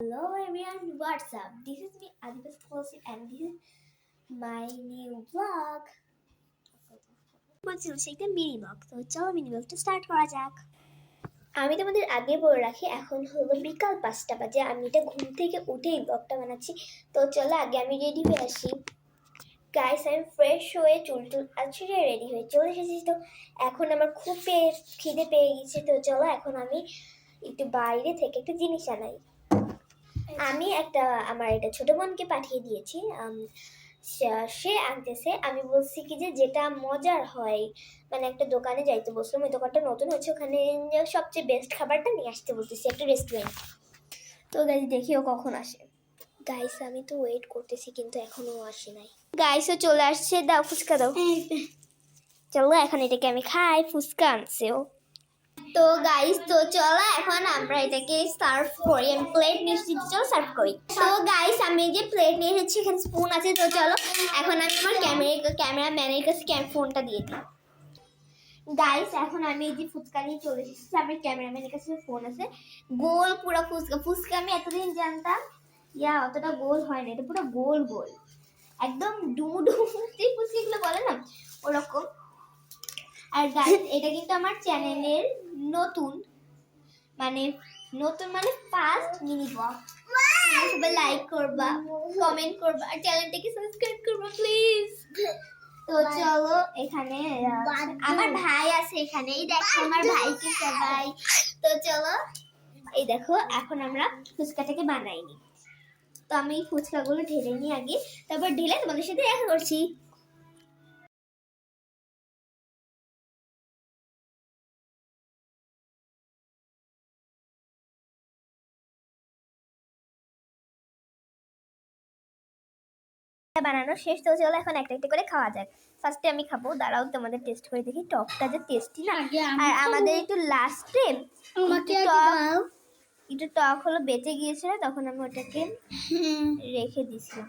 Hello everyone, what's up? This is me Adibas Closet and this is my new vlog. বলছিলাম সে একটা mini blog, তো চলো mini ব্লগটা start করা যাক। আমি তোমাদের আগে বলে রাখি, এখন হলো বিকাল 5টা বাজে। আমি এটা ঘুম থেকে উঠেই ব্লগটা বানাচ্ছি। তো চলো আগে আমি রেডি হয়ে আসি। গাইস, আমি ফ্রেশ হয়ে চুল আছড়ে রেডি হয়ে চলে এসেছি। তো এখন আমার খুব খিদে পেয়ে গেছে। তো চলো এখন আমি একটু বাইরে থেকে একটা জিনিস আনাই। আমি আমার একটা ছোট বোনকে পাঠিয়ে দিয়েছি, সে আনতেছে। আমি বলছি কি যে যেটা মজার হয়, মানে একটা দোকানে যাইতে বসলাম, ওই দোকানটা নতুন হচ্ছে, ওখানে সবচেয়ে বেস্ট খাবারটা নিয়ে আসতে বলতেছি, একটা রেস্টুরেন্ট। তো গাইস দেখি ও কখন আসে। গাইস আমি তো ওয়েট করতেছি কিন্তু এখনো আসে নাই। গাইসও চলে আসছে, দাও ফুচকা দাও। চলো এখন এটাকে আমি খাই, ফুচকা আনছে ও। তো গাইস তো চলো এখন আমরা এটাকে সার্ভ করি। আমি প্লেট নিয়ে এসেছি, চলো সার্ভ করি। তো গাইস আমি যে প্লেট নিয়ে এসেছি, এখানে স্পুন আছে। তো চলো এখন আমি আমার ক্যামেরাম্যানের কাছে ফোনটা দিয়ে দিই। গাইস এখন আমি এই যে ফুচকা নিয়ে চলে এসেছি, আমার ক্যামেরাম্যানের কাছে ফোন আছে। গোল পুরো ফুচকা আমি এতদিন জানতাম অতটা গোল হয় না, এটা পুরো গোল গোল, একদম ডুমু ডুমু ফুচকাগুলো বলে না ওরকম। আর গাইস এটা কিন্তু আমার চ্যানেলের নতুন মানে ফার্স্ট মিনি ব্লগ। সবাই লাইক করবা, কমেন্ট করবা আর চ্যানেলটাকে সাবস্ক্রাইব করবা প্লিজ। তো চলো এখানে আমার ভাই আছে, এখানেই দেখো আমার ভাইকে সবাই। তো চলো এই দেখো এখন আমরা ফুচকাটাকে বানাইনি। তো আমি ফুচকাগুলো ঢেলে নিই আগে, তারপর ঢেলে তোমাদের সাথে দেখা করছি। বানানো শেষ। তো চলো এখন একটা একটা করে খাওয়া যাক। ফার্স্টে আমি খাবো, দাঁড়াও তোমাদের টেস্ট করে দেখি টকটা যে টেস্টি না। আর আমাদের একটু লাস্টে একটু টক হলো বেঁচে গিয়েছিল, তখন আমি ওটাকে রেখে দিয়েছিলাম।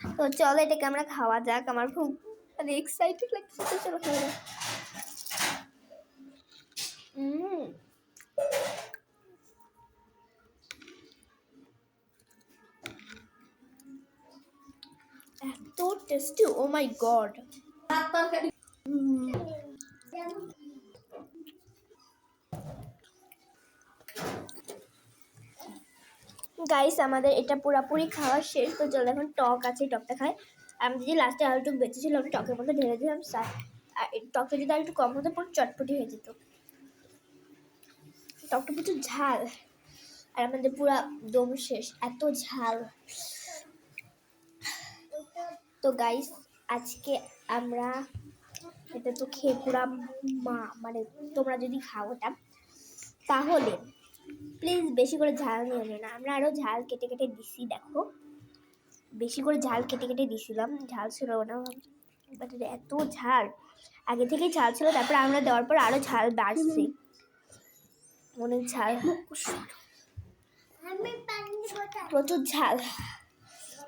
তো চলো এটাকে আমরা খাওয়া যাক, আমার খুব মানে এক্সাইটেড লাগছে। তো চলো খাওয়া যাক। এত টেস্টি, ও মাই গড। গাইস আমাদের এটা পুরোপুরি খাওয়া শেষ। তো চলো এখন টক আছে, টকটা খাই। আমি যদি লাস্টে আলু টক বেঁচেছিল আমি টকের মধ্যে ঢেলে দিলাম। আর টকটা যদি আর একটু কম হতো পুরো চটপটি হয়ে যেত। টকটা প্রচুর ঝাল, আর আমাদের পুরো দম শেষ, এত ঝাল। তো গাইস আজকে আমরা এটা তো খেয়ে পুরা মানে তোমরা যদি খাও ওটা তাহলে প্লিজ বেশি করে ঝাল নিও না। আমরা আরও ঝাল কেটে কেটে দিছি, দেখো বেশি করে ঝাল কেটে কেটে দিছিলাম, ঝাল ছিল না বাট এত ঝাল, আগে থেকেই ঝাল ছিল, তারপর আমরা দেওয়ার পর আরও ঝাল বাড়ছে, অনেক ঝাল, প্রচুর ঝাল।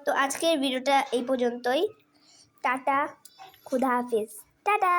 তো আজকের ভিডিওটা এই পর্যন্তই। টাটা, খুদা হাফেজ, টাটা।